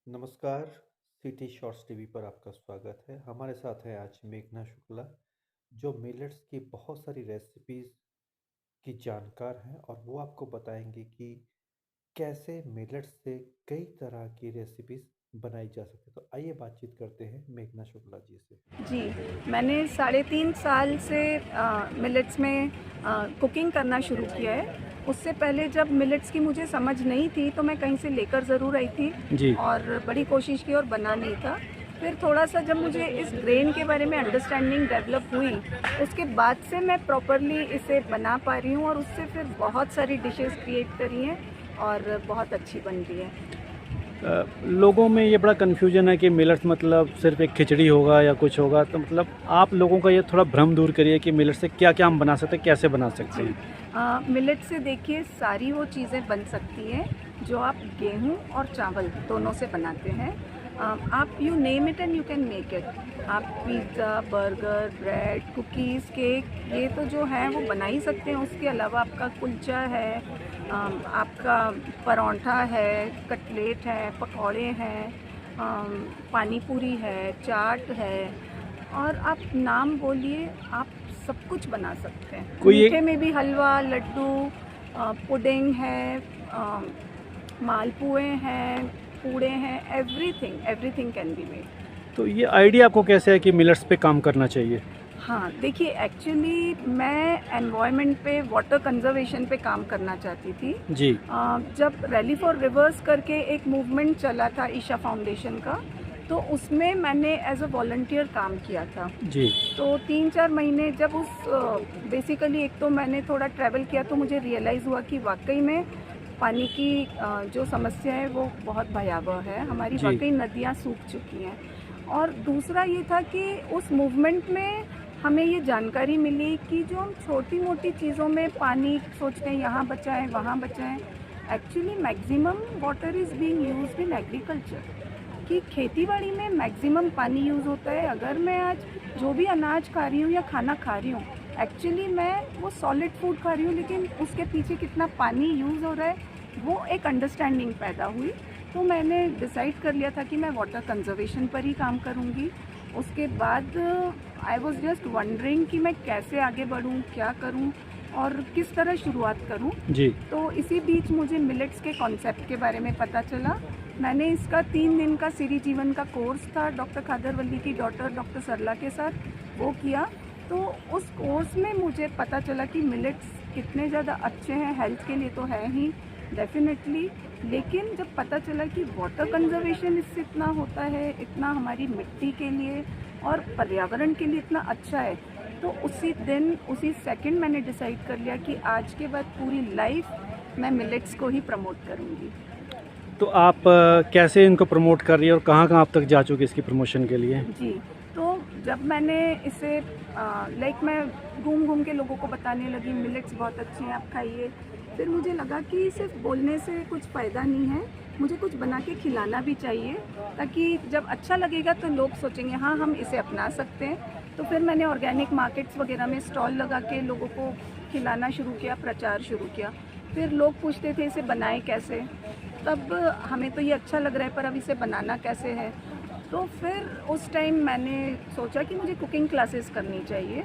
नमस्कार। City shorts TV पर आपका स्वागत है। हमारे साथ है आज मेघना शुक्ला, जो मिलेट्स की बहुत सारी रेसिपीज़ की जानकार हैं और वो आपको बताएंगे कि कैसे मिलेट्स से कई तरह की रेसिपीज़ बनाई जा सकती है। तो आइए बातचीत करते हैं मेघना शुक्ला जी से। जी, मैंने साढ़े 3 साल से मिलेट्स में कुकिंग करना शुरू किया है। उससे पहले जब मिलेट्स की मुझे समझ नहीं थी तो मैं कहीं से लेकर ज़रूर आई थी जी, और बड़ी कोशिश की और बना नहीं था। फिर थोड़ा-सा जब मुझे इस ग्रेन के बारे में अंडरस्टैंडिंग डेवलप हुई, उसके बाद से मैं प्रॉपरली इसे बना पा रही हूँ और उससे फिर बहुत सारी डिशेज़ क्रिएट करी हैं और बहुत अच्छी बन रही हैं। लोगों में ये बड़ा कन्फ्यूजन है कि मिलेट्स मतलब सिर्फ एक खिचड़ी होगा या कुछ होगा, तो मतलब आप लोगों का ये थोड़ा भ्रम दूर करिए कि मिलेट से क्या-क्या हम बना सकते हैं, कैसे बना सकते जी, हैं? मिलेट से देखिए सारी वो चीज़ें बन सकती हैं जो आप गेहूँ और चावल दोनों से बनाते हैं। आप you name it and you can make it. आप pizza, burger, bread, cookies, cake, ये तो जो है वो बना ही सकते हैं। उसके अलावा आपका कुलचा है, आपका पराठा है, कटलेट है, पकौड़े हैं, पानी पूरी है, चाट है और आप नाम बोलिए, आप सब कुछ बना सकते हैं। कोई एक मीठे में भी हलवा, लड्डू, पुडिंग है, अ, मालपुए हैं, पूड़े हैं, everything everything can be made. तो ये आइडिया आपको कैसे है कि मिलेट्स पे काम करना चाहिए? हाँ, देखिए एक्चुअली मैं एनवायरनमेंट पे, वाटर कंजर्वेशन पे काम करना चाहती थी। जी, जब रैली फॉर रिवर्स करके एक मूवमेंट चला था ईशा फाउंडेशन का, तो उसमें मैंने एज अ वॉलंटियर काम किया था। जी, तो 3-4 महीने जब उस बेसिकली एक तो मैंने थोड़ा ट्रैवल किया तो मुझे रियलाइज़ हुआ कि वाक़ई में पानी की जो समस्या है वो बहुत भयावह है। हमारी जी, वाक़ई नदियाँ सूख चुकी हैं। और दूसरा ये था कि उस मूवमेंट में हमें ये जानकारी मिली कि जो हम छोटी-मोटी चीज़ों में पानी सोचते हैं यहाँ बचाएँ, वहाँ बचाएँ, actually maximum water is being used in agriculture. कि खेतीबाड़ी में मैक्सिमम पानी यूज़ होता है। अगर मैं आज जो भी अनाज खा रही हूँ या खाना खा रही हूँ, एक्चुअली मैं वो सॉलिड फूड खा रही हूँ, लेकिन उसके पीछे कितना पानी यूज़ हो रहा है, वो एक अंडरस्टैंडिंग पैदा हुई। तो मैंने डिसाइड कर लिया था कि मैं वाटर कंजर्वेशन पर ही काम करूँगी। उसके बाद आई वाज़ जस्ट वंडरिंग कि मैं कैसे आगे बढ़ूँ, क्या करूँ और किस तरह शुरुआत करूँ। जी। तो इसी बीच मुझे मिलेट्स के कॉन्सेप्ट के बारे में पता चला। मैंने इसका 3 दिन का सिरी जीवन का कोर्स था डॉक्टर खादरवल्ली की डॉटर डॉक्टर सरला के साथ, वो किया। तो उस कोर्स में मुझे पता चला कि मिलेट्स कितने ज़्यादा अच्छे हैं, हेल्थ के लिए तो है ही डेफिनेटली, लेकिन जब पता चला कि वाटर कंजर्वेशन इससे इतना होता है, इतना हमारी मिट्टी के लिए और पर्यावरण के लिए इतना अच्छा है, तो उसी दिन उसी सेकंड मैंने डिसाइड कर लिया कि आज के बाद पूरी लाइफ मैं मिलेट्स को ही प्रमोट करूँगी। तो आप कैसे इनको प्रमोट कर रही हैं और कहाँ-कहाँ आप तक जा चुकी हैं इसकी प्रमोशन के लिए? जी, तो जब मैंने इसे लाइक मैं घूम-घूम के लोगों को बताने लगी मिलेट्स बहुत अच्छे हैं, आप खाइए। फिर मुझे लगा कि सिर्फ बोलने से कुछ फ़ायदा नहीं है, मुझे कुछ बना के खिलाना भी चाहिए, ताकि जब अच्छा लगेगा तो लोग सोचेंगे हाँ, हम इसे अपना सकते हैं। तो फिर मैंने ऑर्गेनिक मार्केट्स वगैरह में स्टॉल लगा के लोगों को खिलाना शुरू किया, प्रचार शुरू किया। फिर लोग पूछते थे इसे बनाएँ कैसे? तब हमें तो ये अच्छा लग रहा है पर अब इसे बनाना कैसे है? तो फिर उस टाइम मैंने सोचा कि मुझे कुकिंग क्लासेस करनी चाहिए।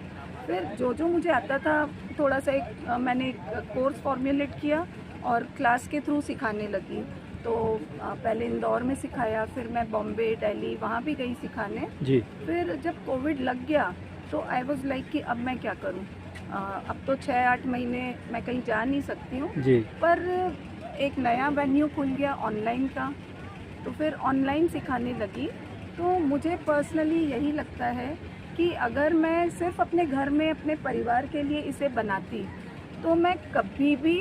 फिर जो मुझे आता था थोड़ा-सा मैंने एक कोर्स फॉर्मुलेट किया और क्लास के थ्रू सिखाने लगी। तो पहले इंदौर में सिखाया, फिर मैं बॉम्बे, दिल्ली वहाँ भी गई सिखाने। जी, फिर जब कोविड लग गया तो आई वाज़ लाइक कि अब मैं क्या करूँ? अब तो 6-8 महीने मैं कहीं जा नहीं सकती हूँ, जी। पर एक नया वेन्यू खुल गया ऑनलाइन का, तो फिर ऑनलाइन सिखाने लगी। तो मुझे पर्सनली यही लगता है कि अगर मैं सिर्फ अपने घर में अपने परिवार के लिए इसे बनाती, तो मैं कभी भी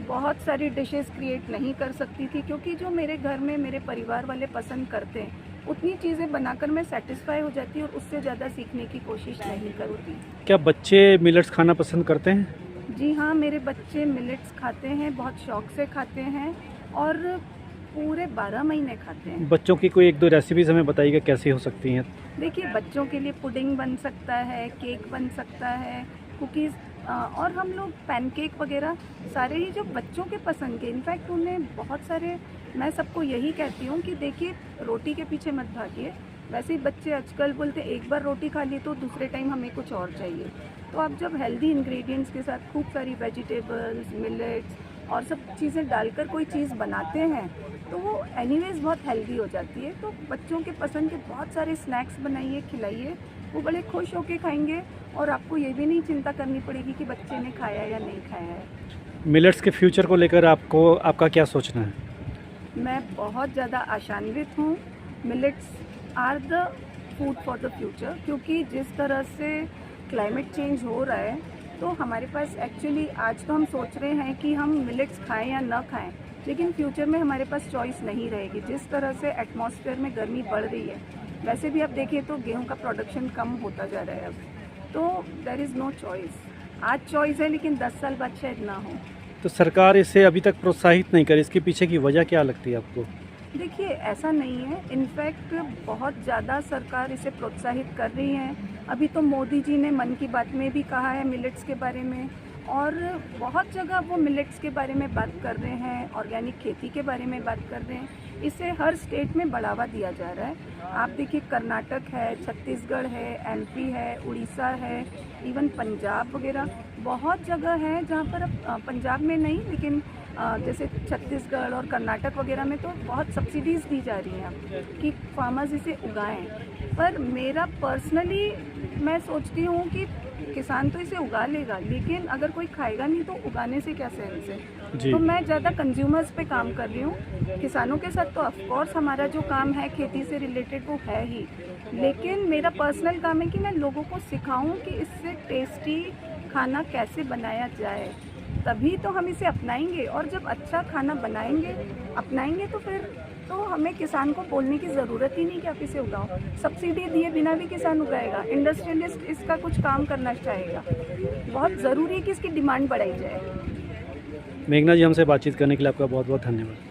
बहुत सारी डिशेस क्रिएट नहीं कर सकती थी, क्योंकि जो मेरे घर में मेरे परिवार वाले पसंद करते हैं, उतनी चीज़ें बनाकर मैं सैटिस्फाई हो जाती और उससे ज़्यादा सीखने की कोशिश नहीं करती। क्या बच्चे मिलेट्स खाना पसंद करते हैं? जी हाँ, मेरे बच्चे मिलेट्स खाते हैं, बहुत शौक से खाते हैं और पूरे 12 महीने खाते हैं। बच्चों की कोई 1-2 रेसिपीज़ हमें बताइएगा कैसी हो सकती हैं? देखिए, बच्चों के लिए पुडिंग बन सकता है, केक बन सकता है, कुकीज़ और हम लोग पैनकेक वगैरह सारे ही जो बच्चों के पसंद के, इनफैक्ट उन्हें बहुत सारे मैं सबको यही कहती हूँ कि देखिए, रोटी के पीछे मत भागिए। वैसे ही बच्चे आजकल बोलते एक बार रोटी खा ली तो दूसरे टाइम हमें कुछ और चाहिए। तो आप जब हेल्दी इंग्रेडिएंट्स के साथ खूब सारी वेजिटेबल्स, मिलेट्स और सब चीज़ें डालकर कोई चीज़ बनाते हैं तो वो एनीवेज बहुत हेल्दी हो जाती है। तो बच्चों के पसंद के बहुत सारे स्नैक्स बनाइए, खिलाइए, वो बड़े खुश होके खाएंगे और आपको ये भी नहीं चिंता करनी पड़ेगी कि बच्चे ने खाया या नहीं खाया है। मिलेट्स के फ्यूचर को लेकर आपका क्या सोचना है? मैं बहुत ज़्यादा आशान्वित हूँ। Millets are the food for the future, क्योंकि जिस तरह से क्लाइमेट चेंज हो रहा है तो हमारे पास एक्चुअली आज तो हम सोच रहे हैं कि हम मिलेट्स खाएं या ना खाएं, लेकिन फ्यूचर में हमारे पास चॉइस नहीं रहेगी। जिस तरह से एटमॉस्फेयर में गर्मी बढ़ रही है, वैसे भी आप देखिए तो गेहूं का प्रोडक्शन कम होता जा रहा है अब, तो देयर इज़ नो चॉइस। आज चॉइस है लेकिन 10 साल बाद शायद ना हो। तो सरकार इसे अभी तक प्रोत्साहित नहीं करे, इसके पीछे की वजह क्या लगती है आपको? देखिए, ऐसा नहीं है। इनफैक्ट बहुत ज़्यादा सरकार इसे प्रोत्साहित कर रही है। अभी तो मोदी जी ने मन की बात में भी कहा है मिलेट्स के बारे में, और बहुत जगह वो मिलेट्स के बारे में बात कर रहे हैं, ऑर्गेनिक खेती के बारे में बात कर रहे हैं। इसे हर स्टेट में बढ़ावा दिया जा रहा है। आप देखिए, कर्नाटक है, छत्तीसगढ़ है, एमपी है, उड़ीसा है, इवन पंजाब वगैरह बहुत जगह है जहाँ पर अब पंजाब में नहीं लेकिन जैसे छत्तीसगढ़ और कर्नाटक वगैरह में तो बहुत सब्सिडीज़ दी जा रही हैं कि फार्मर्स इसे उगाएं। पर मेरा पर्सनली मैं सोचती हूँ कि किसान तो इसे उगा लेगा, लेकिन अगर कोई खाएगा नहीं तो उगाने से क्या सेंस है। तो मैं ज़्यादा कंज्यूमर्स पे काम कर रही हूँ। किसानों के साथ तो ऑफकोर्स हमारा जो काम है खेती से रिलेटेड वो है ही, लेकिन मेरा पर्सनल काम है कि मैं लोगों को सिखाऊँ कि इससे टेस्टी खाना कैसे बनाया जाए, तभी तो हम इसे अपनाएंगे। और जब अच्छा खाना बनाएंगे, अपनाएंगे, तो फिर तो हमें किसान को बोलने की ज़रूरत ही नहीं कि आप इसे उगाओ। सब्सिडी दिए बिना भी किसान उगाएगा, इंडस्ट्रियलिस्ट इसका कुछ काम करना चाहेगा। बहुत ज़रूरी है कि इसकी डिमांड बढ़ाई जाए। मेघना जी, हमसे बातचीत करने के लिए आपका बहुत बहुत धन्यवाद।